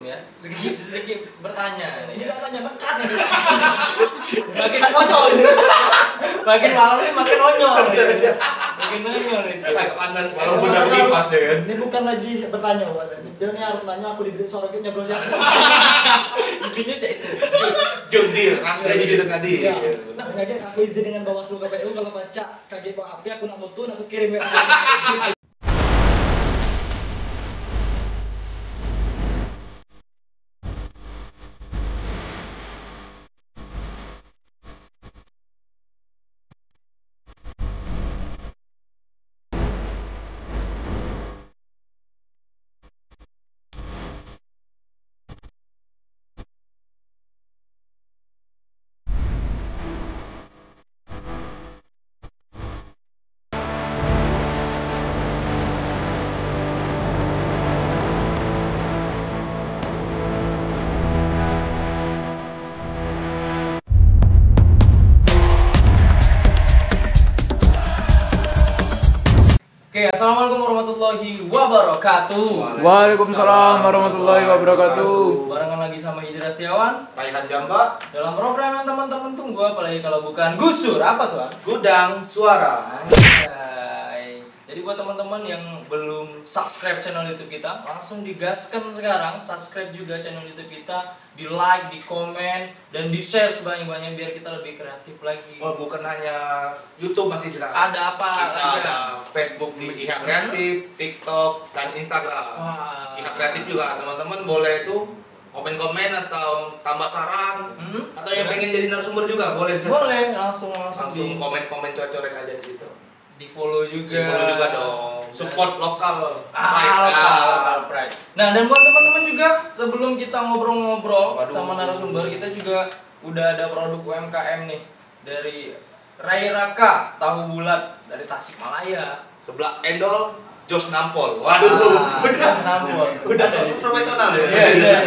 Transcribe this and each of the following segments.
ya. Sedikit bertanya. Tidak tanya mekan ya. Makin konyol. Makin malam ini makin nonyol. Makin nonyol itu. Agak panas walaupun udah kipas ya kan. Ini bukan lagi bertanya, dia nih harus nanya aku diberi suaranya bro siapa. Intinya cek itu. John Deere, langsung aja judul tadi. Nah, aku izin dengan Bawaslu KPU kalau baca KG HP aku nak mutu, aku kirim WA. Oke, assalamualaikum warahmatullahi wabarakatuh. Waalaikumsalam warahmatullahi wabarakatuh. Barengan lagi sama Hijrah Setiawan Raihan Jamba, dalam program yang teman-teman tunggu, apalagi kalau bukan gusur apa tuh? Gudang Suara. Anjay. Jadi buat teman-teman yang belum subscribe channel YouTube kita, langsung digaskan sekarang, subscribe juga channel YouTube kita, di like, di komen, dan di share sebanyak-banyaknya biar kita lebih kreatif lagi. Oh, bukan hanya YouTube masih jelas. Ada apa? Kita ada Facebook di Ihak Kreatif, TikTok, dan Instagram. Wah. Ihak Kreatif juga teman-teman boleh itu komen-komen atau tambah saran atau yang pengen jadi narasumber juga boleh. Boleh, langsung Langsung di komen-komen cocorin aja di situ. follow juga. Di follow juga dong. Support lokal. Lokal pride. Nah, dan buat teman-teman juga sebelum kita ngobrol-ngobrol Waduh. sama narasumber, kita juga udah ada produk UMKM nih dari Rai Raka tahu bulat dari Tasikmalaya. Sebelah Endol Jos Nampol. Waduh, Jos Nampol. udah profesional ya. Iya.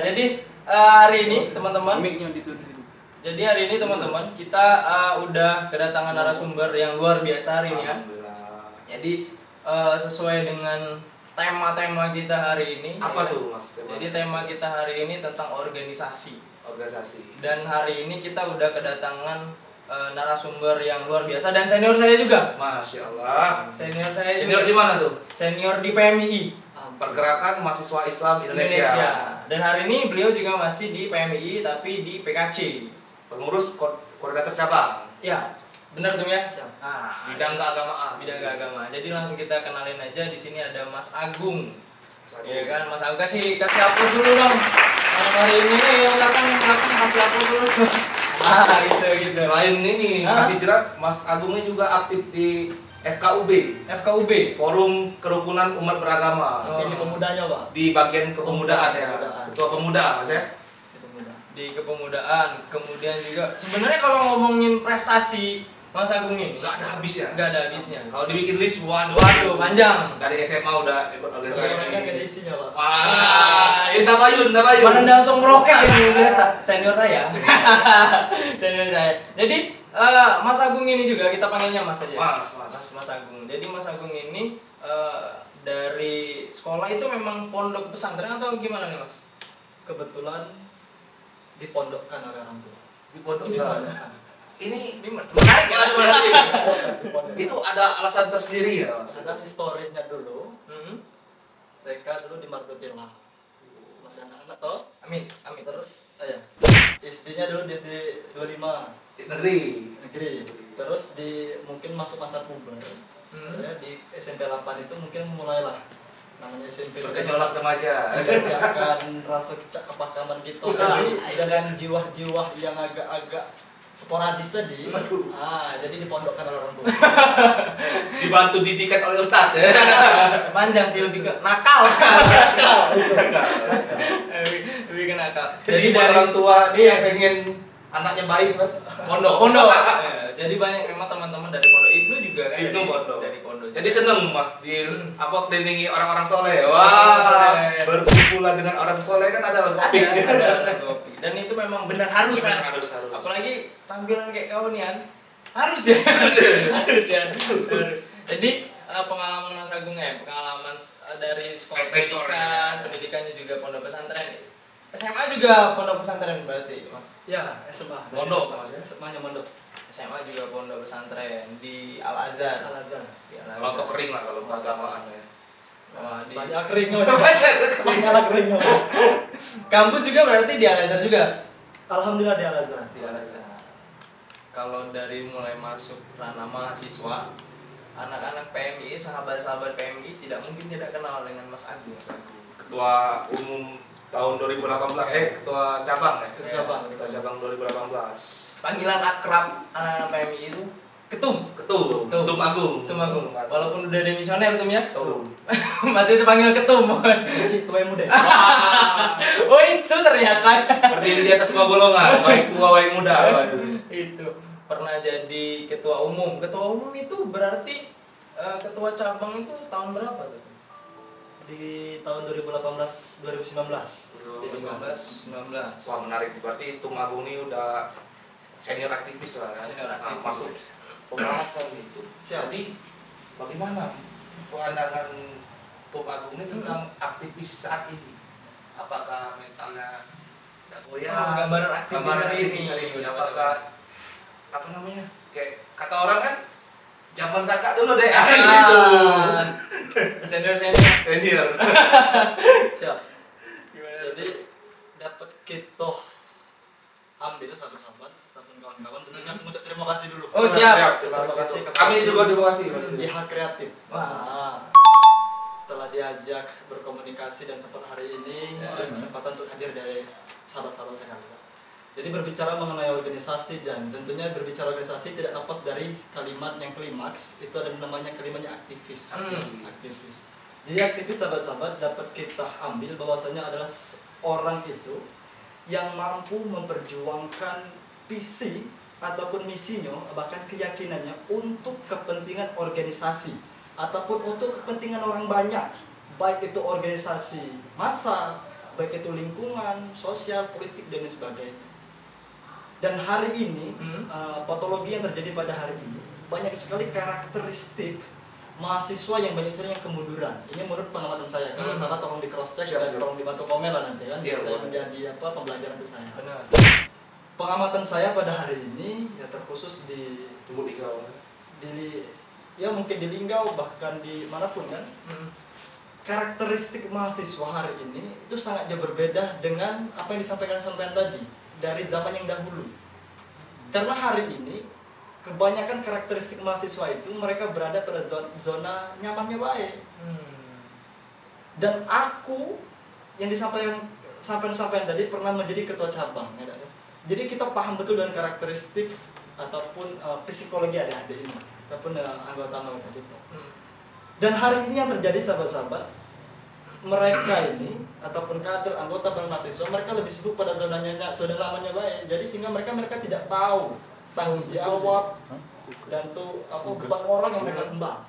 Jadi hari ini teman-teman, jadi hari ini teman-teman kita udah kedatangan narasumber yang luar biasa hari ini ya. Jadi sesuai dengan tema-tema kita hari ini. Apa ya. tuh Mas? Jadi tema kita hari ini tentang organisasi. Organisasi. Dan hari ini kita udah kedatangan narasumber yang luar biasa dan senior saya juga. Masya Allah. Senior saya Senior juga. di mana tuh? Senior di PMII Pergerakan Mahasiswa Islam Indonesia. Dan hari ini beliau juga masih di PMII tapi di PKC. Pengurus koordinator cabang. Ya, benar tuh ya. Bidang keagamaan. Bidang keagamaan. Jadi langsung kita kenalin aja, di sini ada Mas Agung. Iya kan, Mas Agung kasih aplaus dulu dong. Hari ini yang datang kasih aplaus dulu. Gitu. Selain ini, Hah? kasih jerat, Mas Agung ini juga aktif di FKUB, FKUB. Forum Kerukunan Umat Beragama. Oh. Ini pemudanya, Pak. Di bagian kepemudaan ya. Kepemudaan. Ketua pemuda, Mas ya. Di kepemudaan. Kemudian juga sebenarnya kalau ngomongin prestasi Mas Agung ini Nggak ada habisnya. nggak ada habisnya. Kalau dibikin list, Waduh, panjang. Dari SMA udah ikut organisasi. Kan ada isinya, Pak. Wah, tabayun. Mana jantung meroket ini biasa. Senior saya. Senior saya. Jadi Mas Agung ini juga kita panggilnya Mas aja. Mas Agung. Jadi Mas Agung ini dari sekolah itu memang pondok pesantren atau gimana nih Mas? Kebetulan dipondokkan oleh orang tua. Di pondok Dipondokkan. ini Menarik ya. Dipondokkan. itu ada alasan tersendiri ya, Mas? Ada historinya dulu. Mhm. TK dulu di Margotillah. Masih anak-anak toh. Amin. Terus ya. SD-nya dulu di SD 25 Negeri. negeri. Terus di mungkin masuk masa puber. Ya, di SMP 8 itu mungkin mulailah namanya SMP Bergejolak remaja. menjajakan rasa kepakaman gitu. Jadi dengan jiwa-jiwa yang agak-agak sporadis tadi. Jadi dipondokkan oleh orang tua. Dibantu didikan oleh Ustadz ya. Panjang sih, lebih ke nakal. Lebih ke nakal. Jadi buat orang tua nih yang pengen anaknya baik, Mas, pondok. Jadi banyak memang teman-teman dari pondok. Ibnu juga kan. Ibnu pondok. Dari pondok. Jadi seneng Mas di kelilingi orang-orang soleh. Wah, Soleh. berkumpulan dengan orang soleh kan ada kopi. Ada kopi. Dan itu memang benar harus kan. Harus. Apalagi tampilan kayak kau nih kan. Harus ya. Harus ya. Harus. Jadi pengalaman Mas Agung ya, pengalaman dari sekolah Rektor, pendidikannya juga pondok pesantren. SMA juga pondok pesantren berarti, Mas? Ya, SMA. Pondok. SMA-nya pondok. SMA juga pondok pesantren di Al Azhar. Al Azhar. Kalau kering lah kalau keagamaan ya. Wah, di Banyak kering. Banyak kering. kampus juga berarti di Al Azhar juga. Alhamdulillah di Al Azhar. Di Al Azhar. Kalau dari mulai masuk ranah mahasiswa, anak-anak PMI, sahabat-sahabat PMI tidak mungkin tidak kenal dengan Mas Agung. Ketua umum tahun 2018, ketua cabang ya? Ketua cabang 2018. Panggilan akrab anak-anak PMI itu Ketum. Ketum Agung. Ketum Agung. Walaupun udah demisioner Ketum ya. Ketum. Masih dipanggil Ketum. Tua yang muda. Oh itu ternyata. Berdiri di atas semua golongan, baik tua baik muda. Itu pernah jadi ketua umum. Ketua umum itu berarti ketua cabang itu tahun berapa tuh? Di tahun 2018 2019. 2019. Wah menarik, berarti Tum Agung ini udah senior aktivis lah ya. Senior aktivis. Masuk pembahasan itu. Jadi bagaimana pandangan Tum Agung ini tentang aktivis saat ini? Apakah mentalnya tidak goyah? Gambaran aktivis hari ini. Apakah apa namanya? Kayak kata orang kan zaman kakak dulu deh. Senior. Senior. Siap. Jadi dapat kita ambil sahabat-sahabat ataupun kawan-kawan tentunya aku mengucap terima kasih dulu. Oh, siap. Terima kasih kepada Kami juga terima kasih. Lihat Kreatif. Wah. Telah diajak berkomunikasi dan sempat hari ini ada kesempatan untuk hadir dari sahabat-sahabat sekalian. Jadi berbicara mengenai organisasi dan tentunya berbicara organisasi tidak lepas dari kalimat yang klimaks, itu ada namanya kalimatnya aktivis. Aktivis. Jadi aktivis sahabat-sahabat dapat kita ambil bahwasanya adalah orang itu yang mampu memperjuangkan visi ataupun misinya bahkan keyakinannya untuk kepentingan organisasi ataupun untuk kepentingan orang banyak, baik itu organisasi massa, baik itu lingkungan, sosial, politik dan sebagainya. Dan hari ini patologi yang terjadi pada hari ini banyak sekali karakteristik mahasiswa yang banyak sekali yang kemunduran. Ini menurut pengamatan saya. Kalau salah tolong di cross check dan tolong dibantu komen lah nanti kan. Biar saya menjadi pembelajaran untuk saya. Benar. Pengamatan saya pada hari ini ya terkhusus di ya mungkin di Linggau bahkan di manapun kan. Karakteristik mahasiswa hari ini itu sangat jauh berbeda dengan apa yang disampaikan tadi dari zaman yang dahulu. Karena hari ini kebanyakan karakteristik mahasiswa itu mereka berada pada zona nyamannya baik. Dan aku yang disampaikan tadi pernah menjadi ketua cabang. Ya, jadi kita paham betul dengan karakteristik ataupun psikologi adik-adik ini ataupun anggota-anggota kita. Dan hari ini yang terjadi sahabat-sahabat, mereka ini ataupun kader anggota dan mahasiswa mereka lebih sibuk pada zona lamanya baik. Jadi sehingga mereka tidak tahu tanggung jawab dan tuh beban orang yang mereka emban.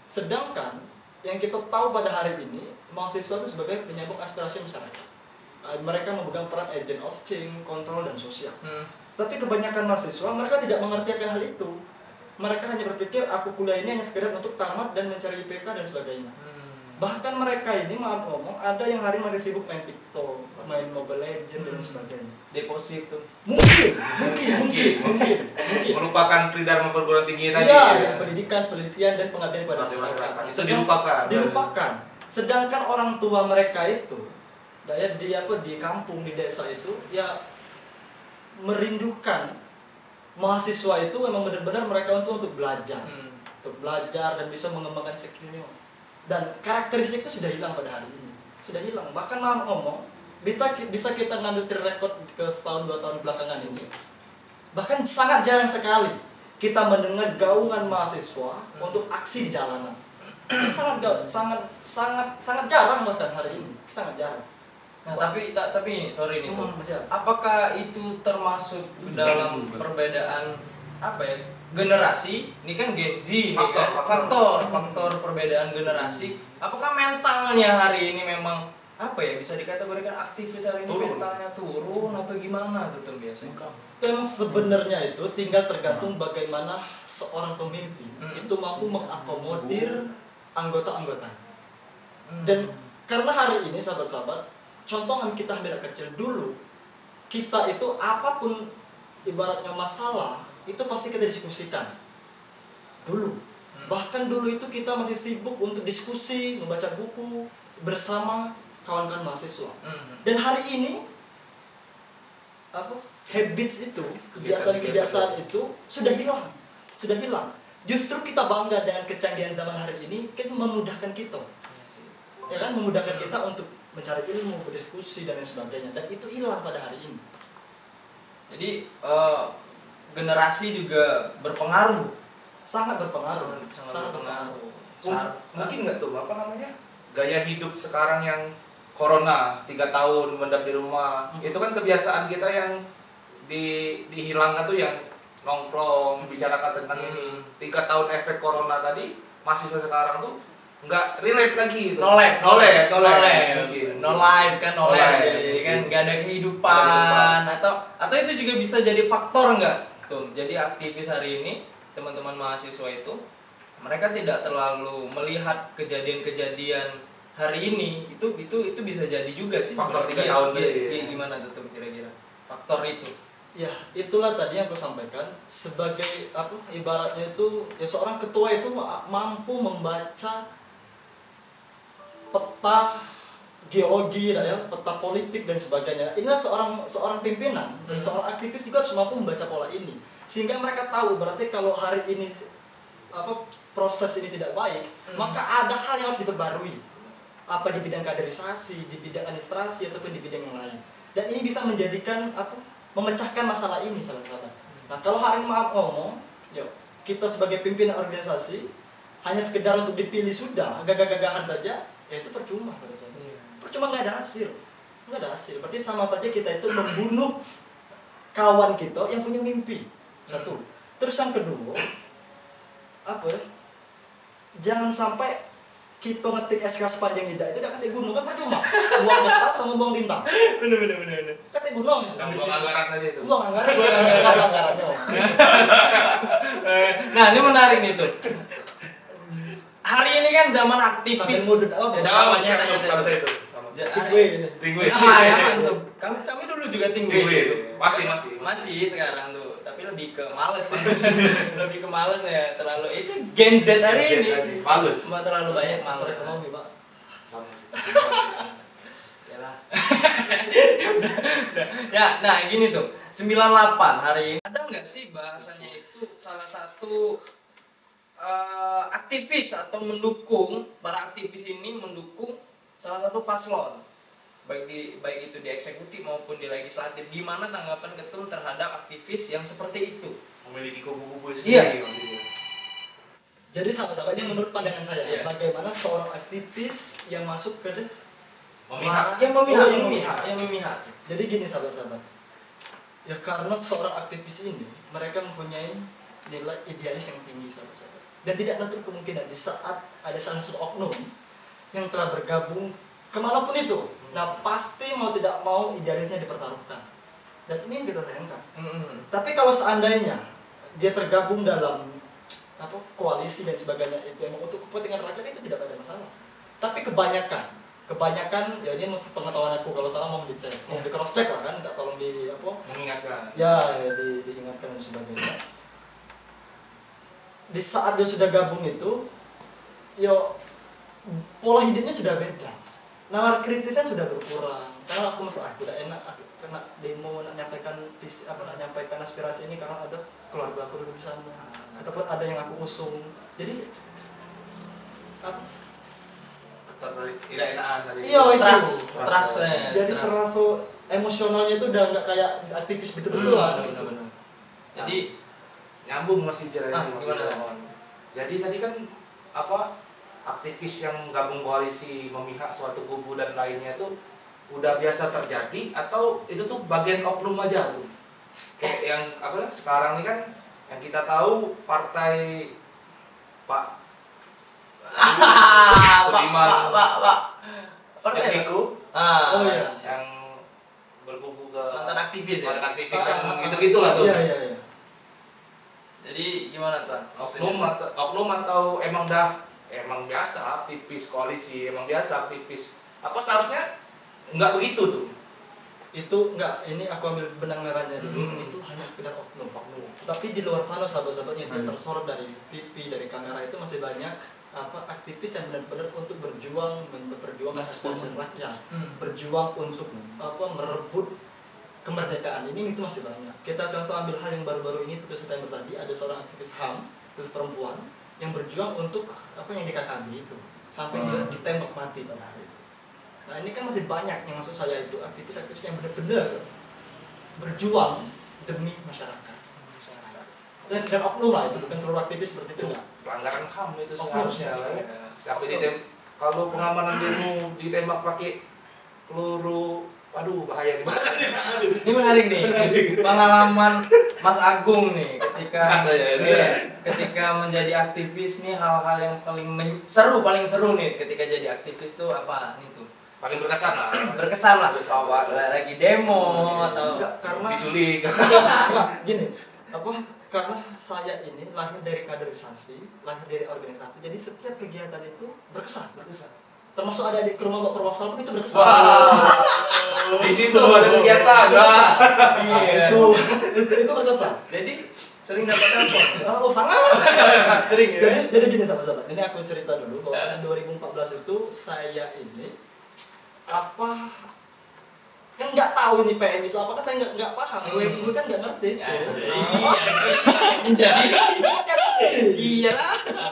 Sedangkan yang kita tahu pada hari ini mahasiswa itu sebagai penyambung aspirasi masyarakat. Mereka memegang peran agent of change, kontrol dan sosial. Tapi kebanyakan mahasiswa mereka tidak mengerti akan hal itu. Mereka hanya berpikir aku kuliah ini hanya sekedar untuk tamat dan mencari IPK dan sebagainya. Bahkan mereka ini maaf ngomong ada yang hari masih sibuk main TikTok, main Mobile Legends dan sebagainya. Deposit tuh. Mungkin. Melupakan tridharma perguruan tinggi tadi. Iya, pendidikan, penelitian dan pengabdian pada masyarakat. Itu dilupakan. Sedangkan orang tua mereka itu, di kampung, di desa itu, ya merindukan mahasiswa itu memang benar-benar mereka untuk belajar, dan bisa mengembangkan skillnya. Dan karakteristik itu sudah hilang pada hari ini, sudah hilang. Bahkan maaf ngomong, bisa kita ngambil track record ke setahun 2 tahun belakangan ini, bahkan sangat jarang sekali kita mendengar gaungan mahasiswa untuk aksi di jalanan. Ini sangat jarang bahkan hari ini, sangat jarang. Nah, tapi sorry nih tuh. Apakah itu termasuk dalam perbedaan generasi? Ini kan Gen Z nih kan. Faktor perbedaan generasi. Apakah mentalnya hari ini memang bisa dikategorikan aktivis hari ini mentalnya turun atau gimana tuh biasanya? Yang sebenarnya itu tinggal tergantung bagaimana seorang pemimpin itu mampu mengakomodir anggota-anggota. Dan karena hari ini sahabat-sahabat contoh kita ambil kecil dulu, kita itu apapun ibaratnya masalah itu pasti kita diskusikan dulu. Bahkan dulu itu kita masih sibuk untuk diskusi, membaca buku bersama kawan-kawan mahasiswa. Dan hari ini habits itu, kebiasaan-kebiasaan itu sudah hilang. Justru kita bangga dengan kecanggihan zaman hari ini, kan memudahkan kita. Ya kan, memudahkan kita untuk mencari ilmu, berdiskusi dan lain sebagainya. Dan itu hilang pada hari ini. Jadi generasi juga berpengaruh. Sangat berpengaruh. Sangat berpengaruh. Mungkin nggak tuh apa namanya, gaya hidup sekarang yang corona 3 tahun mendam di rumah, itu kan kebiasaan kita yang dihilangkan tuh, yang nongkrong, bicarakan tentang ini. 3 tahun efek corona tadi, mahasiswa sekarang tuh nggak relate lagi gitu. No life kan. Jadi kan nggak ada kehidupan. Atau itu juga bisa jadi faktor nggak tuh. Jadi aktivis hari ini, teman-teman mahasiswa itu, mereka tidak terlalu melihat kejadian-kejadian hari ini. Itu bisa jadi juga sih faktor 3 tahun gimana tuh kira-kira faktor itu. Ya, itulah tadi yang aku sampaikan, sebagai ibaratnya itu ya, seorang ketua itu mampu membaca peta geologi ya, peta politik dan sebagainya. Inilah seorang pimpinan, seorang aktivis juga harus mampu membaca pola ini, sehingga mereka tahu berarti kalau hari ini proses ini tidak baik, maka ada hal yang harus diperbarui, apa di bidang kaderisasi, di bidang administrasi ataupun di bidang yang lain. Dan ini bisa menjadikan memecahkan masalah ini, sahabat-sahabat. Nah, kalau hari ini maaf ngomong, yuk kita sebagai pimpinan organisasi hanya sekedar untuk dipilih sudah, gagah-gagahan saja, ya itu percuma, sahabat-sahabat. Percuma, nggak ada hasil. Berarti sama saja kita itu membunuh kawan kita yang punya mimpi. Satu. Terus yang kedua, jangan sampai kita ngetik SK sepanjang lidah itu udah ketik gunung, kan percuma. Buang kertas sama buang tinta. Bener. Ketik gunung. Sama buang anggaran tadi itu. Buang anggaran. Nah, ini menarik nih tuh. Hari ini kan zaman aktivis. Sambil mudut Sampai itu. Kami dulu juga tinggi. Masih sekarang tuh, tapi lebih ke males ya. Lebih ke males ya, terlalu itu Gen Z hari ini. Males. Terlalu banyak males. Ekonomi, Pak. Yalah. Ya, nah gini tuh. 98 hari ini. Ada nggak sih bahasanya itu salah satu aktivis atau mendukung, para aktivis ini mendukung salah satu paslon, baik itu di eksekutif maupun di legislatif. Gimana tanggapan Ketum terhadap aktivis yang seperti itu? Memiliki kubu-kubu sendiri. Iya. Jadi sahabat-sahabat, ini menurut pandangan saya, bagaimana seorang aktivis yang masuk ke memihak. Jadi gini sahabat-sahabat, ya karena seorang aktivis ini mereka mempunyai nilai idealis yang tinggi sahabat-sahabat, dan tidak menutup kemungkinan di saat ada salah satu oknum yang telah bergabung kemanapun itu, nah pasti mau tidak mau idealisnya dipertaruhkan, dan ini yang kita sayangkan. Tapi kalau seandainya dia tergabung dalam koalisi dan sebagainya itu emang untuk kepentingan rakyat, itu tidak ada masalah. Tapi kebanyakan ya, ini mesti pengetahuan aku, kalau salah mau dicek, mau di cross check lah kan, minta tolong mengingatkan. Ya, diingatkan dan sebagainya. Di saat dia sudah gabung itu, pola hidupnya sudah beda, nalar kritisnya sudah berkurang. Karena aku masuk, udah enak, aku kena demo, nyampaikan aspirasi ini karena ada keluarga aku duduk di sana, ataupun ada yang aku usung. Jadi tidak enakan tadi. Iya, Trust. Jadi terasa emosionalnya itu udah nggak kayak aktivis betul-betul lah. Benar. Jadi nyambung masih jalan gimana? Jadi tadi kan aktivis yang gabung koalisi memihak suatu kubu dan lainnya itu udah biasa terjadi, atau itu tuh bagian oknum aja tuh? Kayak yang sekarang ini kan yang kita tahu partai Pak Sudiman Setiaku, yang berkubu ke mantan aktivis yang gitu-gitu lah tuh. Iya. Jadi gimana tuan? Oknum atau emang biasa aktivis koalisi, emang biasa aktivis. Apa seharusnya Enggak begitu tuh. Itu enggak, ini aku ambil benang merahnya dulu. Itu hanya sekedar oknum. Tapi di luar sana sahabat-sahabatnya yang tersorot dari TV, dari kamera itu masih banyak aktivis yang benar-benar untuk berjuang aspirasi rakyat, berjuang untuk merebut kemerdekaan ini itu masih banyak. Kita contoh ambil hal yang baru-baru ini 1 September tadi, ada seorang aktivis HAM, aktivis perempuan yang berjuang untuk yang di KKB itu sampai dia ditembak mati pada hari itu. Nah ini kan masih banyak yang maksud saya itu aktivis-aktivis yang benar-benar berjuang demi masyarakat. Jadi sekedar oknum lah itu, bukan seluruh aktivis seperti itu enggak. Pelanggaran HAM itu seharusnya lah ya. Tapi kalau pengamanan demo ditembak pakai peluru, waduh bahaya nih bahasanya. Ini menarik nih. Pengalaman Mas Agung nih ketika menjadi aktivis nih, hal-hal yang paling seru nih ketika jadi aktivis tuh apa nih tuh? Paling berkesan lah. Berkesan lah. Lagi demo atau karena diculik. Gini, karena saya ini lahir dari kaderisasi, lahir dari organisasi, jadi setiap kegiatan itu berkesan. Termasuk ada di rumah Mbak Purwasal pun itu berkesan. Di situ ada kegiatan. Itu berkesan. jadi sering dapat telepon. Oh sangat. Sering ya. Jadi gini sahabat-sahabat, ini aku cerita dulu bahwa 2014 itu saya ini kan nggak tahu ini PM itu apa, kan saya nggak paham, gue kan nggak ngerti. Iya.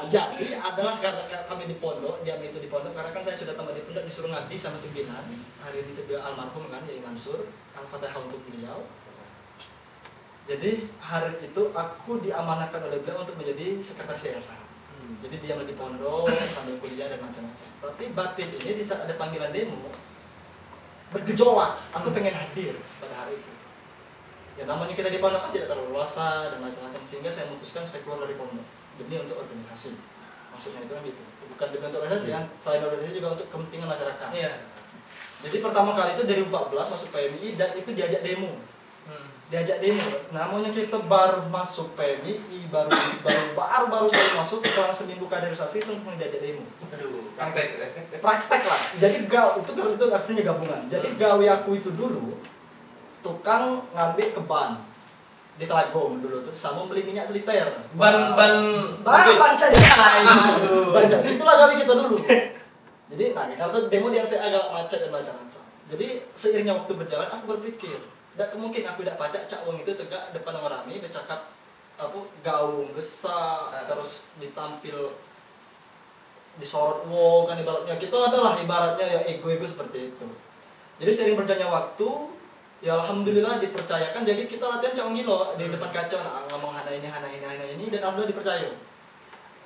Jadi adalah karena kami di pondok, diam itu di pondok, karena kan saya sudah tamat di pondok, disuruh ngabdi sama pimpinan. Hari ini beliau almarhum kan, Yai Mansur, Al-Fatihah untuk beliau. Jadi hari itu aku diamanahkan oleh beliau untuk menjadi sekretaris yayasan. Jadi dia di pondok sambil kuliah dan macam-macam. Tapi batin ini di saat ada panggilan demo bergejolak, aku pengen hadir pada hari itu. Ya namanya kita di pondok kan tidak terlalu luasa dan macam-macam, sehingga saya memutuskan saya keluar dari pondok demi untuk organisasi. Maksudnya itu kan gitu. Bukan demi untuk organisasi kan, selain organisasi juga untuk kepentingan masyarakat. Iya. Jadi pertama kali itu dari 2014 masuk PMI dan itu diajak demo. Diajak demo. Namanya kita baru masuk PMI, baru sekali masuk, setelah seminggu kaderisasi itu diajak demo. Aduh, praktek lah. Jadi itu artinya gabungan. Jadi gawe aku itu dulu tukang ngambil ke ban di Telagong dulu tuh, sama beli minyak seliter. Ban saja. Itulah gawe kita dulu. Jadi kalau demo yang saya agak macet dan macam-macam. Jadi seiringnya waktu berjalan aku berpikir, tidak kemungkinan aku tidak pacak cak wong itu tegak depan orang ramai bercakap gaung besar terus ditampil disorot wong kan ibaratnya kita adalah ibaratnya ya ego seperti itu. Jadi sering berjalannya waktu ya alhamdulillah dipercayakan, jadi kita latihan cak gilo di depan kaca ngomong hana ini dan alhamdulillah dipercaya.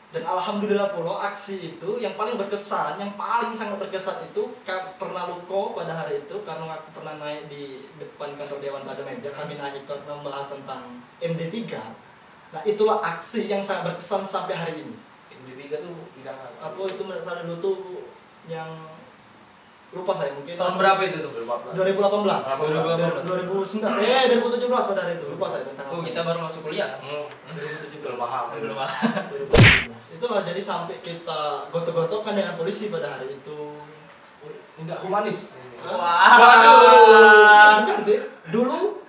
Dan alhamdulillah pula aksi itu yang paling berkesan, yang paling sangat berkesan itu pernah luko pada hari itu karena aku pernah naik di depan kantor Dewan pada meja, kami naik karena membahas tentang MD3. Nah itulah aksi yang sangat berkesan sampai hari ini. MD3 tuh bidang apa itu menurut saya dulu tuh yang lupa saya mungkin tahun berapa itu tuh? 2018 2009 2017 pada hari itu lupa saya tentang kita baru masuk kuliah 2017 belum paham 2017 itulah, jadi sampai kita gontok-gontokan dengan polisi pada hari itu. enggak humanis. Waduh, bukan sih dulu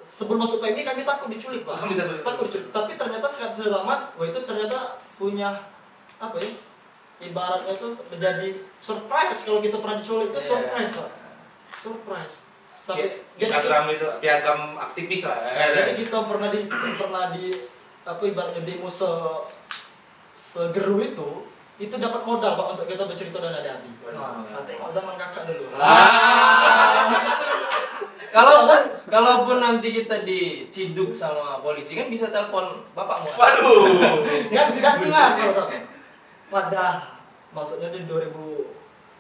sebelum masuk PMI kami takut diculik Pak, takut diculik, tapi ternyata sekarang selamat, itu ternyata punya ibaratnya itu menjadi surprise kalau kita pernah diculik itu surprise Pak, surprise. Sampai Instagram itu piagam aktivis lah. Jadi kita pernah di ibaratnya demo segeru itu dapat modal Pak untuk kita bercerita dan adik-adik. Nanti zaman kakak dulu. Kalaupun nanti kita diciduk sama polisi kan bisa telepon bapakmu. Waduh. Nggak ingat kalau sampai. Maksudnya di 2000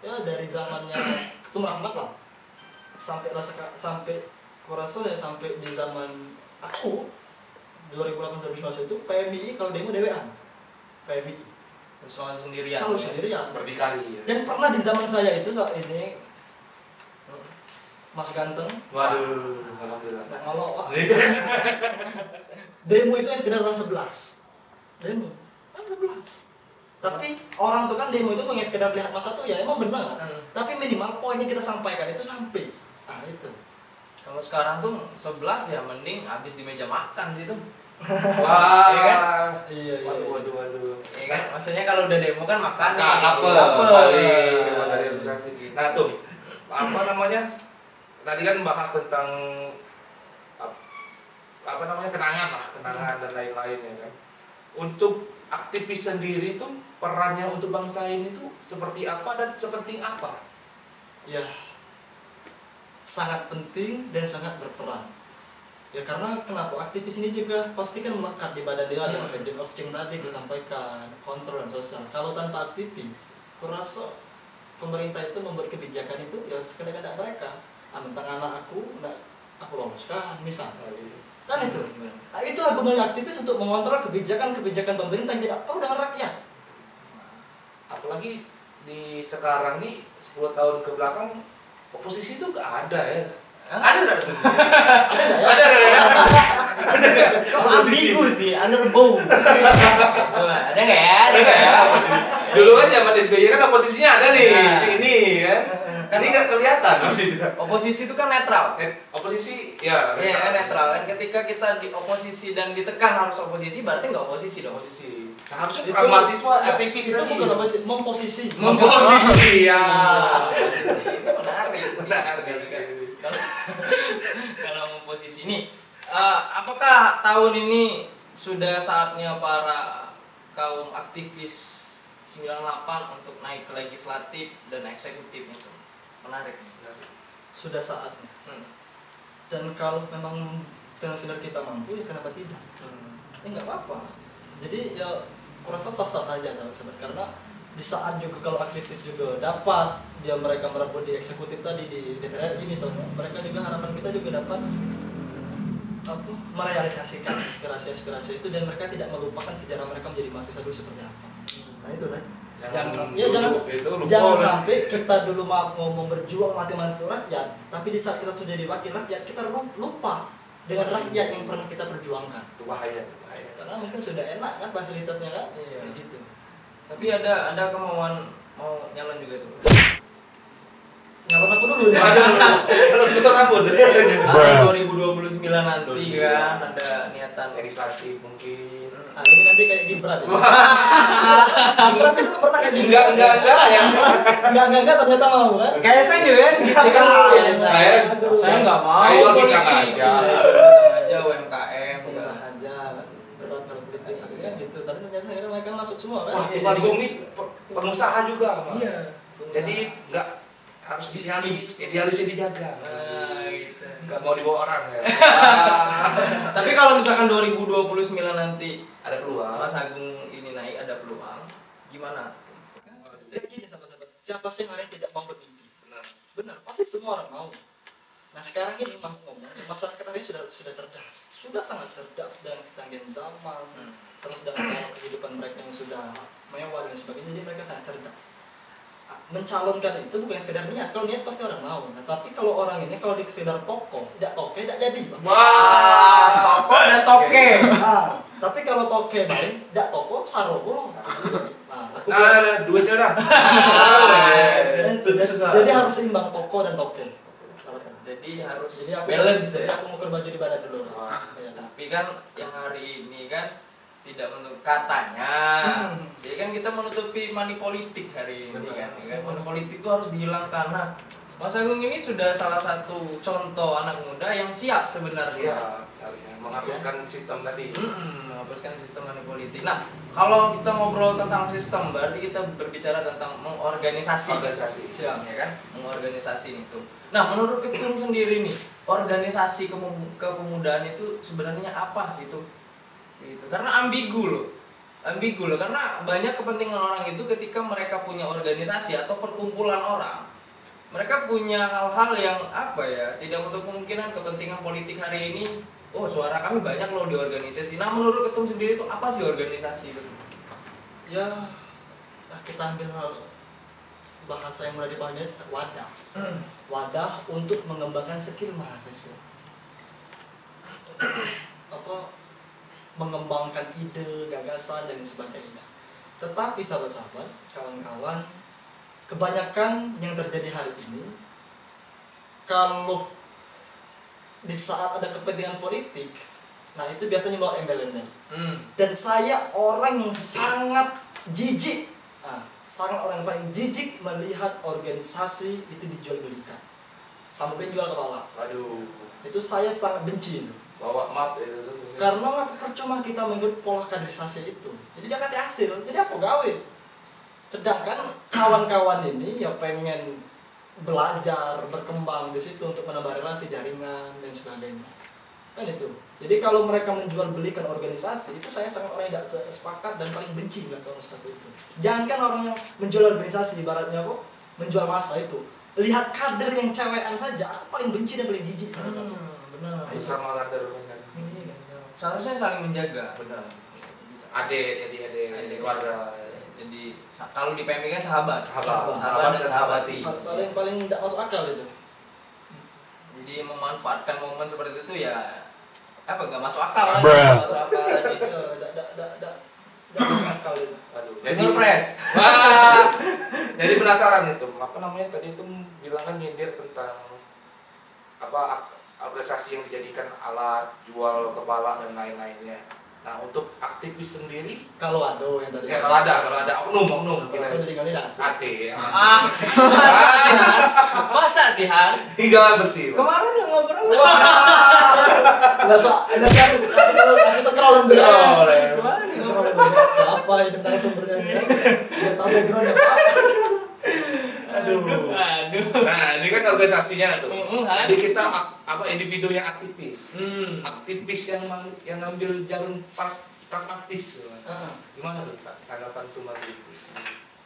ya dari zamannya Ketum Rahmat lah sampai kurasa ya sampai di zaman aku 2018-2019 itu PMI kalau demo dewean PMI selalu sendirian berdikari. Dan pernah di zaman saya itu saat ini Mas Ganteng, waduh, alhamdulillah. Kalau demo itu sekedar orang 11 demo, 11 Tapi orang tuh kan demo itu pengen sekedar lihat masa tuh ya emang benar. Tapi minimal poinnya kita sampaikan itu sampai. Nah itu. Kalau sekarang tuh 11 ya mending habis di meja makan gitu. Wah, Iya kan? Iya. Waduh. Iya kan? Maksudnya kalau udah demo kan makan nih. Apa? Dari organisasi. Nah tuh, apa namanya? Tadi kan bahas tentang apa namanya kenangan dan lain-lain ya kan. Untuk aktivis sendiri tuh perannya untuk bangsa ini tuh seperti apa dan seperti apa? Ya, sangat penting dan sangat berperan. Ya karena kenapa aktivis ini juga pasti kan melekat di badan dia ada agent of change tadi aku sampaikan, kontrol dan sosial. Kalau tanpa aktivis, kurasa pemerintah itu membuat kebijakan itu ya sekedar kata mereka. Tentang anak aku, nggak aku loloskan misalnya. Kan itu. Nah, itulah gunanya aktivis untuk mengontrol kebijakan-kebijakan pemerintah yang tidak perlu dengan rakyat. Apalagi di sekarang nih 10 tahun ke belakang oposisi itu nggak ada ya. Ada nggak? Ambigu sih, underbow. Ada nggak ya? Ada nggak ya? Dulu kan zaman SBY kan oposisinya ada nih, sini kan. Kan ini nggak kelihatan Oposisi itu kan netral. Oposisi ya Iya kan netral kan. Ketika kita di oposisi dan ditekan harus oposisi, berarti nggak oposisi dong. oposisi. Seharusnya Itu peran mahasiswa aktivis itu tadi. bukan oposisi, memposisi. Memposisi ya. Itu menarik kan. Kalau memposisi ini, apakah tahun ini sudah saatnya para kaum aktivis 98 untuk naik ke legislatif dan eksekutif itu? Menarik nih. Sudah saatnya. Dan kalau memang senior kita mampu ya kenapa tidak? Ya nggak apa-apa. Jadi ya kurasa sah-sah saja sahabat-sahabat karena di saat juga kalau aktivis juga dapat dia mereka merebut di eksekutif tadi di DPR ini misalnya mereka juga harapan kita juga dapat merealisasikan aspirasi-aspirasi itu dan mereka tidak melupakan sejarah mereka menjadi mahasiswa dulu seperti apa. Nah itu kan. Jangan sampai kita dulu mau berjuang mati-mati rakyat, tapi di saat kita sudah jadi wakil rakyat kita lupa dengan rakyat yang pernah kita perjuangkan. Itu bahaya. Karena mungkin sudah enak kan fasilitasnya kan. Iya. Gitu. Tapi ada kemauan mau nyalon juga tuh. Nyalon aku dulu ya. Kalau betul rambut. 2029 nanti kan ada niatan Legislatif mungkin. Nah, ini nanti kayak Gibran. Gibran kan juga pernah kayak gini. Enggak ya. Enggak ternyata mau kan. Kayak saya juga kan. Saya nggak mau. Saya juga bisa politik. aja. Bisa aja UMKM. Bisa aja berat politik kan gitu. Tapi ternyata akhirnya mereka masuk semua kan. Wah, Tuan Gung ini pengusaha juga, Mas. Iya. Jadi enggak harus idealisnya dijaga. Nah, gitu. Enggak mau dibawa orang ya. Tapi kalau misalkan 2029 nanti Ada peluang. Mas Agung ini naik ada peluang, gimana? Ya gini sahabat-sahabat, siapa sih yang hari ini tidak mau bermimpi? Benar, pasti semua orang mau. Nah sekarang ini mau ngomong, masyarakat hari ini sudah cerdas, sudah sangat cerdas dengan kecanggihan zaman, terus dengan kehidupan mereka yang sudah mewah dan sebagainya, jadi mereka sangat cerdas. Mencalonkan itu bukan sekedar niat, kalau niat pasti orang mau. Nah, tapi kalau orang ini kalau di sekedar tokoh, tidak jadi. Wah, Toko dan toke. Nah, tapi kalau toke baik, tidak tokoh saroko. Nah, aku ada duitnya dah. jadi harus seimbang tokoh dan toke. Jadi harus Jadi aku balance ya. Aku mau berbaju di badan dulu. Ya, Tapi kan yang hari ini kan tidak menutup katanya. Jadi kan kita menutupi money politik hari ini kan. Money politik itu harus dihilangkan. Nah, Mas Agung ini sudah salah satu contoh anak muda yang siap sebenarnya. Menghapuskan sistem tadi. Menghapuskan sistem money politik. Nah, kalau kita ngobrol tentang sistem, berarti kita berbicara tentang mengorganisasi. Siap. Ya kan? Mengorganisasi itu. Nah, menurut Ketum sendiri nih, organisasi kepemudaan itu sebenarnya apa sih itu? Gitu. Karena ambigu loh, karena banyak kepentingan orang itu ketika mereka punya organisasi atau perkumpulan orang, mereka punya hal-hal yang apa ya, tidak menutup kemungkinan kepentingan politik hari ini. Oh, suara kami banyak loh di organisasi. Nah, menurut Ketum sendiri itu apa sih organisasi itu? Ya, kita ambil bahasa yang mulai dipanggil wadah. Wadah untuk mengembangkan skill mahasiswa. mengembangkan ide, gagasan dan sebagainya. Tetapi sahabat-sahabat, kawan-kawan, kebanyakan yang terjadi hari ini, kalau di saat ada kepentingan politik, nah itu biasanya bawa embel-embel. Dan saya orang yang sangat jijik, sangat orang yang paling jijik melihat organisasi itu dijual belikan sampai jual kepala. Waduh, Itu saya sangat benci itu. bawa map itu. Karena percuma kita mengikut pola kaderisasi itu. Jadi dia kata hasil, jadi apa gawe? Sedangkan kawan-kawan ini ya pengen belajar, berkembang di situ untuk menambah relasi, jaringan dan sebagainya. Kan itu. Jadi kalau mereka menjual belikan organisasi, itu saya sangat orang yang tidak sepakat dan paling benci lah kalau seperti itu. Jangankan orang yang menjual organisasi, ibaratnya kok menjual masa itu. Lihat kader yang cewekan saja, aku paling benci dan paling jijik. Benar. Sama kader benar. Seharusnya saling menjaga. Benar. Adik keluarga. Jadi kalau di PMI kan sahabat Sahabat dan sahabati. Paling tidak masuk akal itu. Jadi memanfaatkan momen seperti itu ya apa nggak masuk akal lah. Bruh. Nggak masuk akal lagi. Tidak masuk akal itu. Aduh. Dengar pres. Wah. Jadi penasaran itu. Apa namanya tadi itu bilang kan nyindir tentang apa organisasi yang dijadikan alat jual kepala dan lain-lainnya. Nah, untuk aktivis sendiri Kalau ada yang tadi. ya kalau ada oknum Kalau sudah tinggal ini ade Masa sih Han? tinggal bersih. Kemarin yang ngobrol. Ada kan aku scroll dulu. Kemarin Scroll dulu. Siapa ini tentang sumbernya? Biar tahu backgroundnya apa. Aduh. Nah, ini kan organisasinya tuh. Jadi Jadi kita apa individu yang aktivis. Aktivis yang ngambil jarum pragmatis. Gimana tuh Pak? Tanggapan Tumar itu?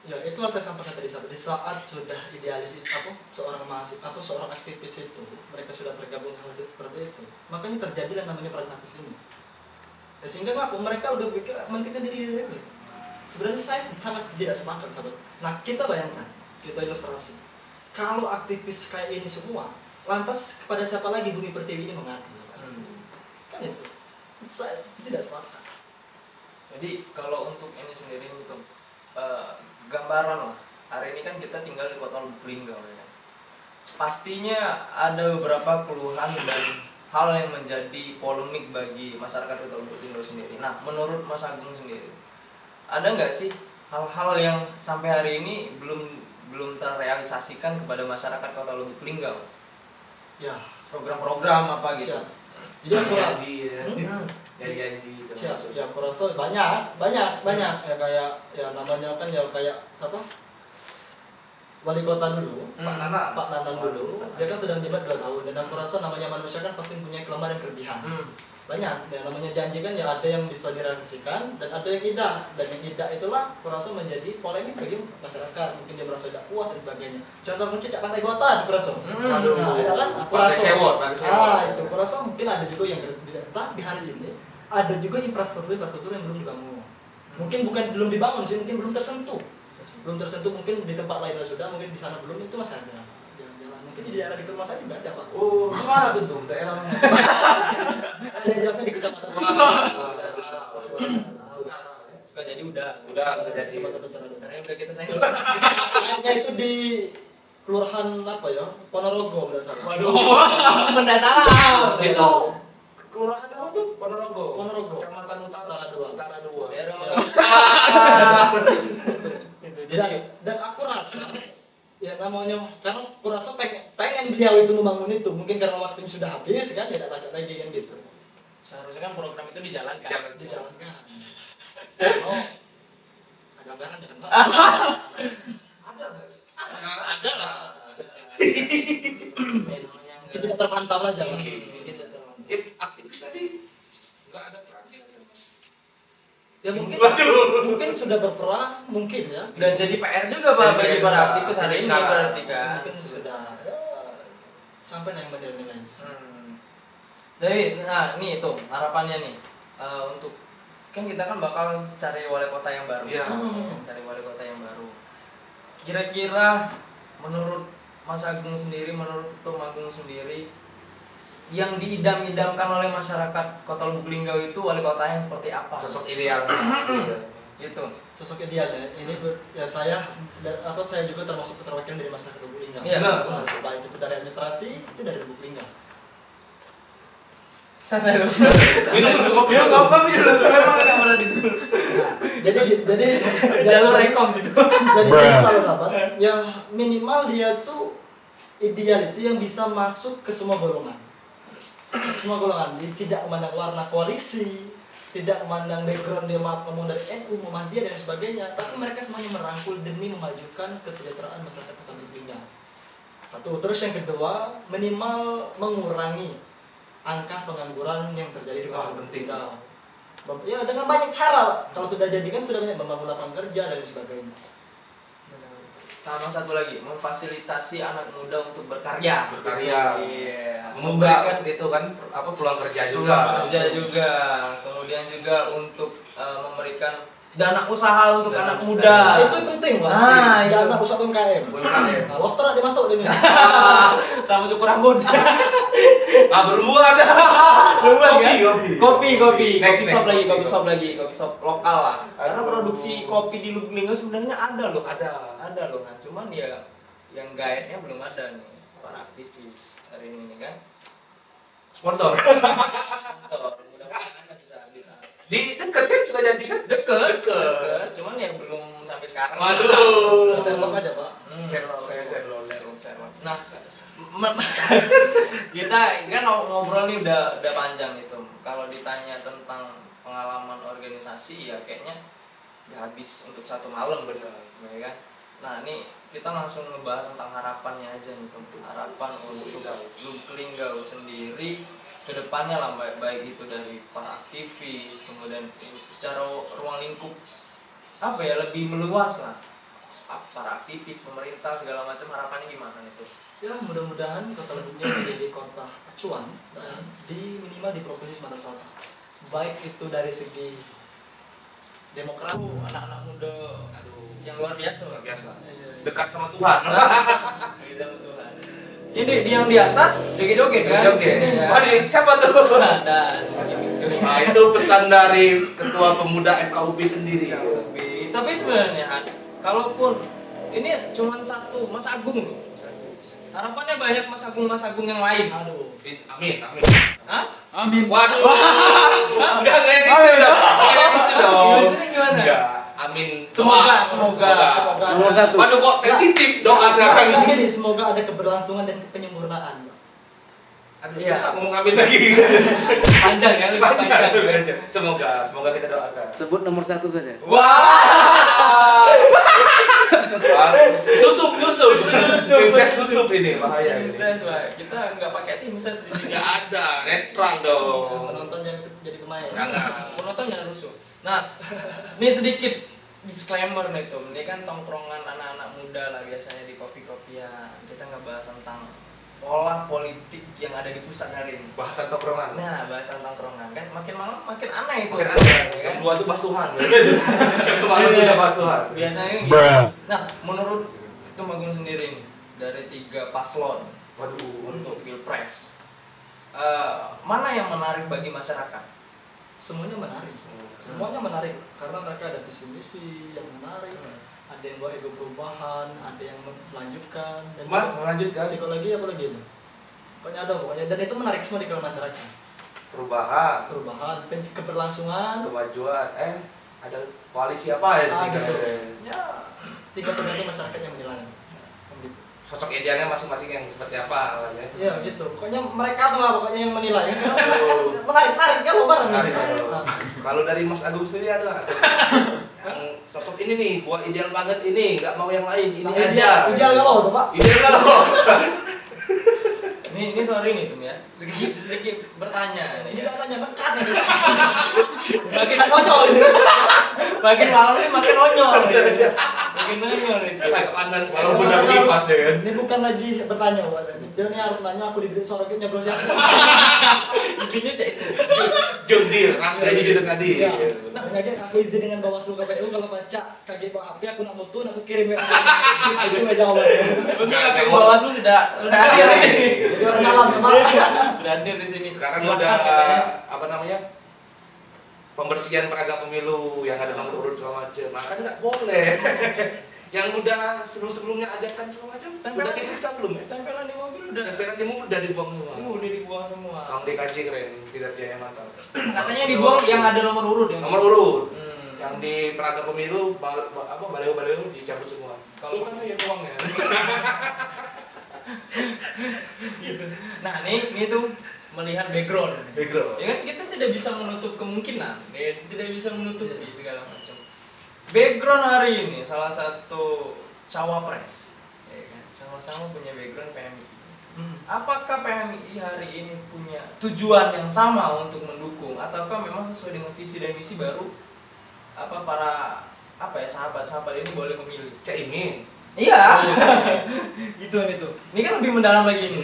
Ya itu harus saya sampaikan tadi di saat sudah idealis apa seorang mahasiswa atau seorang aktivis itu mereka sudah tergabung hal seperti itu makanya terjadi yang namanya pragmatis ini ya, sehingga apa mereka udah pikir mentingkan diri mereka sebenarnya saya sangat tidak sepakat sahabat. Nah kita bayangkan kita ilustrasi kalau aktivis kayak ini semua lantas kepada siapa lagi Bumi Pertiwi ini mengabdi kan itu saya tidak sepakat. Jadi kalau untuk ini sendiri untuk gambaran lah. Hari ini kan kita tinggal di Kota Lubuk Linggau ya kan. Pastinya ada beberapa keluhan dan hal yang menjadi polemik bagi masyarakat Kota Lubuk Linggau sendiri. Nah, menurut Mas Agung sendiri, ada nggak sih hal-hal yang sampai hari ini belum terrealisasikan kepada masyarakat Kota Lubuk Linggau? Ya Program-program apa gitu? siap. Jadi aku Janji ya. Hmm. Janji. siap, ya aku rasa banyak ya kayak ya namanya kan ya kayak siapa wali kota dulu Pak Nanang dulu dia kan sudah menjabat 2 tahun dan aku rasa namanya manusia kan pasti punya kelemahan dan kelebihan banyak ya namanya janji kan ya ada yang bisa direalisasikan dan ada yang tidak dan yang tidak itulah aku rasa menjadi polemik bagi masyarakat mungkin dia merasa tidak puas dan sebagainya contoh mungkin cecak pantai kota aku rasa nah ya kan aku rasa itu aku rasa mungkin ada juga yang tidak tapi hari ini ada juga infrastruktur yang belum dibangun. Mungkin bukan belum dibangun sih, mungkin belum tersentuh. Mungkin di tempat lain sudah, mungkin di sana belum itu masih ada. Jalan-jalan. Mungkin di daerah di rumah saya juga ada, Pak. Oh, kemana tuh daerah mana? Yang jelasnya di kecamatan. Jadi udah jadi. karena udah kita sayang. Kayaknya itu di kelurahan apa ya? Ponorogo berdasarkan. Waduh, benda salah. Itu kelurahan apa tuh? Ponorogo. Kecamatan Utara 2. Daerah Dan aku rasa ya namanya karena aku rasa pengen beliau itu membangun itu mungkin karena waktunya sudah habis kan tidak baca lagi kan gitu. Seharusnya kan program itu dijalankan. Dijalankan. Oh, ada anggaran ya kan Pak? Ada nggak sih? Ada lah. Tidak terpantau aja Pak. Tidak terpantau. Aktivis tadi nggak ada perannya Mas. Ya mungkin sudah berperan mungkin ya. Dan jadi PR juga Pak bagi para aktivis hari ini berarti kan. Mungkin sudah ya, sampai yang menilai. Jadi, nah ini tuh harapannya nih untuk kan kita kan bakal cari wali kota yang baru. Iya. Cari wali kota yang baru. Kira-kira menurut Mas Agung sendiri, menurut Tum Agung sendiri, yang diidam-idamkan oleh masyarakat Kota Lubuk Linggau itu wali kota yang seperti apa? Sosok ideal. Gitu. sosok idealnya ini ya saya juga termasuk keterwakilan dari masyarakat Lubuk Linggau. Iya. Baik itu dari administrasi, itu dari Lubuk Linggau. Sana dulu. Minum kopi dulu. Memang enggak pernah di dulu. Jadi Jalur rekom situ. Jadi sahabat-sahabat, ya minimal dia tuh ideal itu yang bisa masuk ke semua golongan. Semua golongan, dia tidak memandang warna koalisi, tidak memandang background dia mau dari NU, Muhammadiyah dan sebagainya, tapi mereka semuanya merangkul demi memajukan kesejahteraan masyarakat Kota Lubuk Linggau. Satu, terus yang kedua, minimal mengurangi angka pengangguran yang terjadi di Kota Lubuk Linggau. Ya dengan banyak cara, Pak. Kalau sudah jadi kan sudah banyak membangun lapangan kerja dan sebagainya. Sama satu lagi, memfasilitasi anak muda untuk berkarya. Iya. Memberikan itu kan peluang kerja juga. Kemudian juga untuk memberikan dana usaha untuk anak muda. Itu penting, Pak. Nah, itu. Dana usaha UMKM. Nah, Lostra dimasuk ini. Sama cukur rambut. Berbuat. Kopi Next, shop lokal lah. Karena produksi kopi di Lubuk Linggau sebenarnya ada loh kan. Cuman ya yang guide-nya belum ada nih para aktivis hari ini kan. Sponsor. Mudah-mudahan Anda bisa. Di dekat kan sudah jadi kan? Deket. Cuman ya belum sampai sekarang. Waduh. Sherlock aja, Pak. Sherlock. Nah, kita kan ngobrol nih udah panjang itu. Kalau ditanya tentang pengalaman organisasi ya kayaknya ya habis untuk satu malam bener, ya kan? Nah, ini kita langsung ngebahas tentang harapannya aja nih, harapan untuk Lubuk Linggau sendiri ke depannya lah, baik itu dari para aktivis, kemudian secara ruang lingkup apa ya lebih meluas lah, para aktivis, pemerintah segala macam, harapannya gimana itu? Ya mudah-mudahan Kota Lubuk Linggau menjadi kota acuan di minimal di provinsi Sumatera Selatan. Baik itu dari segi demokrasi, Anak-anak muda, yang luar biasa. Dekat sama Tuhan. Ini yang di atas joget-joget kan? Joget. Waduh, siapa tuh? Nah, itu pesan dari Ketua Pemuda FKUP sendiri. Tapi sebenarnya, kalaupun ini cuma satu Mas Agung loh. Harapannya banyak Mas Agung yang lain. aduh. Amin. Hah? Amin. Waduh. Enggak yang itu dong. Maksudnya gimana? Enggak. Amin. Semoga. Nomor satu. Waduh, kok sensitif doa sekarang. Gini, semoga ada keberlangsungan dan penyempurnaan. Aduh, Iya. susah ngomong amin lagi. Panjang ya, panjang. Semoga kita doakan. Sebut nomor satu saja. Wah. Susup. Tim susup ini bahaya. Kita nggak pakai tim ses di sini. Enggak ada, netral dong. Penonton yang jadi pemain. Jangan. Penonton jangan rusuh. Nah, ini sedikit disclaimer nih tuh. Ini kan tongkrongan anak-anak muda lah biasanya di kopi-kopian. Kita nggak bahas tentang pola politik yang ada di pusat hari ini. Bahasan tongkrongan. Nah, bahasan tongkrongan kan makin malam makin aneh itu. Makin aneh. kan? Yang dua tuh bahas Tuhan. Yang malam udah bahas Tuhan. Biasanya gitu. Nah, menurut Ketum Agung sendiri nih, dari 3 paslon untuk Pilpres, mana yang menarik bagi masyarakat? Semuanya menarik. Semuanya menarik karena mereka ada visi misi yang menarik. Ada yang bawa ego perubahan, ada yang melanjutkan dan melanjutkan psikologi apa lagi ini? Pokoknya ada dan itu menarik semua di kalangan masyarakat. perubahan, keberlangsungan, kemajuan. Ada koalisi apa ya? Gitu. Ya, tinggal tergantung masyarakat yang menilai. Gitu. Sosok idealnya masing-masing yang seperti apa, Mas ya? Ya gitu. Pokoknya mereka tuh lah pokoknya yang menilai. Karena menarik kan lo bareng. Kalau dari Mas Agung sendiri ada nggak yang sosok ini nih, gua ideal banget ini, nggak mau yang lain, ini aja. Ideal kalau tuh Pak. Ideal kalau. Ini sorry nih Tum ya. Sedikit bertanya nih. Tidak tanya mekat nih. Makin konyol. Makin malam ini makin nonyol. Makin nonyol itu. Agak panas walaupun udah kipas ya kan. Ini bukan lagi bertanya, Pak. Dia nih harus nanya aku diberi suara gitu nyoblos siapa. Intinya cek itu. John Deere, langsung aja jujur tadi. Makanya aku izin dengan Bawaslu KPU kalau baca KG Pak HP aku nak mutu aku kirim WA. Itu enggak jawabannya. Benar, Bawaslu sudah hadir di sini. Jadi orang dalam ya, Pak. Sudah hadir di sini. Sekarang Silakan udah katanya. apa namanya? pembersihan peragam pemilu yang ada nomor urut segala macam. Nah kan nggak boleh. Yang udah sebelumnya ajakan segala macam, udah diperiksa belum ya? Tempelan di mobil udah. Tempelan di mobil udah dibuang semua. Udah dibuang semua. Bang DKJ keren, kinerjanya mantap. Katanya dibuang yang ada nomor urut ya. Nomor urut. Yang di peragam pemilu baleo dicabut semua. Kalau kan saya uangnya. Gitu. Nah, ini tuh melihat background. Ya kan kita tidak bisa menutup kemungkinan, ya, tidak bisa menutupi segala macam. Background hari ini salah satu cawapres, ya kan, sama-sama punya background PMI. Apakah PMI hari ini punya tujuan yang sama untuk mendukung, ataukah memang sesuai dengan visi dan misi baru? Para sahabat-sahabat ini boleh memilih. Caimin. Iya. Gitu. Ini kan lebih mendalam lagi ini.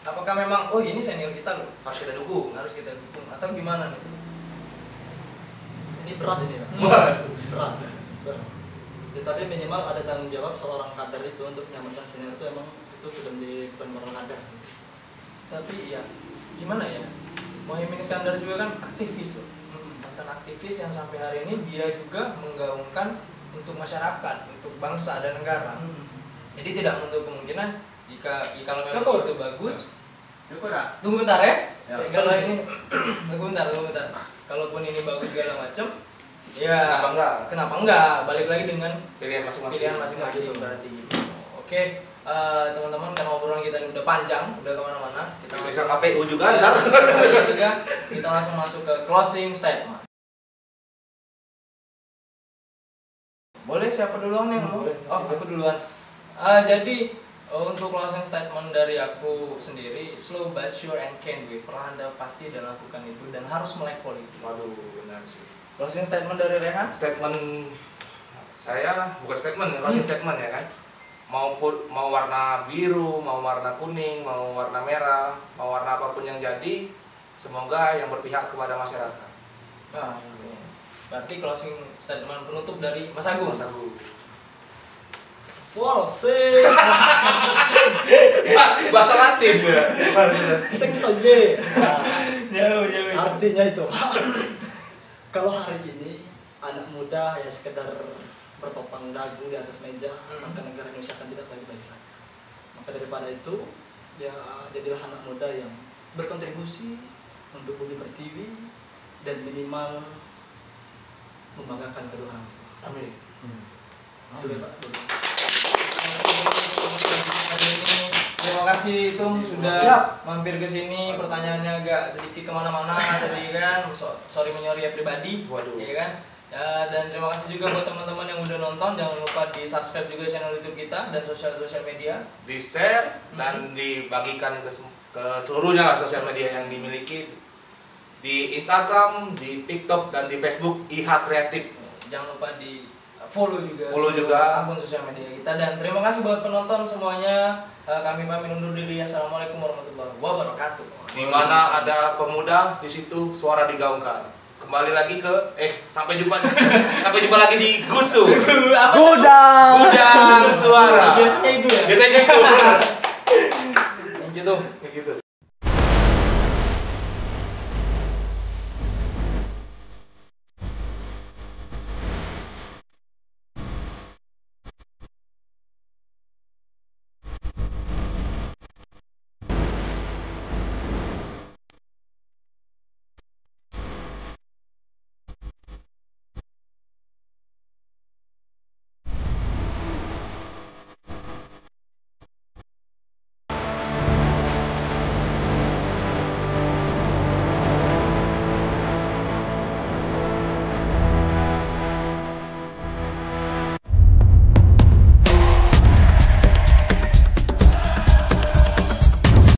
Apakah memang ini senior kita loh, harus kita dukung atau gimana nih? Ini berat ini kan? Berat. Ya, tapi minimal ada tanggung jawab seorang kader itu untuk menyelamatkan senior itu, emang itu sudah menjadi bukan moral kader sih. Tapi ya gimana ya, Mohaimin Iskandar juga kan aktivis loh. Mantan aktivis yang sampai hari ini dia juga menggaungkan untuk masyarakat, untuk bangsa dan negara. Jadi tidak menutup kemungkinan kalau memang itu bagus. Tunggu bentar ya. Kalau ini tunggu bentar. Kalaupun ini bagus segala macam, ya kenapa enggak? Balik lagi dengan Pilihan masing-masing berarti. Oke, teman-teman, karena obrolan kita ini udah panjang, udah kemana-mana. Kita bisa KPU juga ntar. Kita langsung masuk ke closing statement. Boleh siapa duluan yang mau? Aku duluan. Jadi untuk closing statement dari aku sendiri, slow but sure and can do. Perlahan tapi pasti dan lakukan itu, dan harus melek politik. Waduh, benar sih. Closing statement dari Rehan? Statement saya bukan statement, closing statement ya kan. Mau warna biru, mau warna kuning, mau warna merah, mau warna apapun yang jadi, semoga yang berpihak kepada masyarakat. Nah, berarti closing statement penutup dari Mas Agung. Bahasa Latin ya. Seksoye. Jauh. Artinya itu. Kalau hari ini anak muda ya sekedar bertopang dagu di atas meja, maka negara Indonesia akan tidak baik-baik lagi. Maka daripada itu, ya jadilah anak muda yang berkontribusi untuk bumi pertiwi dan minimal membanggakan kedua orang tua. Amin. Itu ya Pak. Terima kasih Tum sudah mampir ke sini. Pertanyaannya agak sedikit kemana-mana tadi kan. Sorry menyori ya pribadi. Ya kan. Ya, dan terima kasih juga buat teman-teman yang udah nonton. Jangan lupa di subscribe juga channel YouTube kita dan sosial media. Di share dan dibagikan ke seluruhnya lah sosial media yang dimiliki. Di Instagram, di TikTok dan di Facebook IH Kreatif. Jangan lupa di follow juga akun sosial media kita. Dan terima kasih buat penonton semuanya. Kami pamit undur diri. Assalamualaikum warahmatullahi wabarakatuh. Di mana ada pemuda, di situ suara digaungkan. Kembali lagi ke sampai jumpa lagi di Gusu. Gudang suara. Biasanya itu ya. Biasanya itu. Gitu.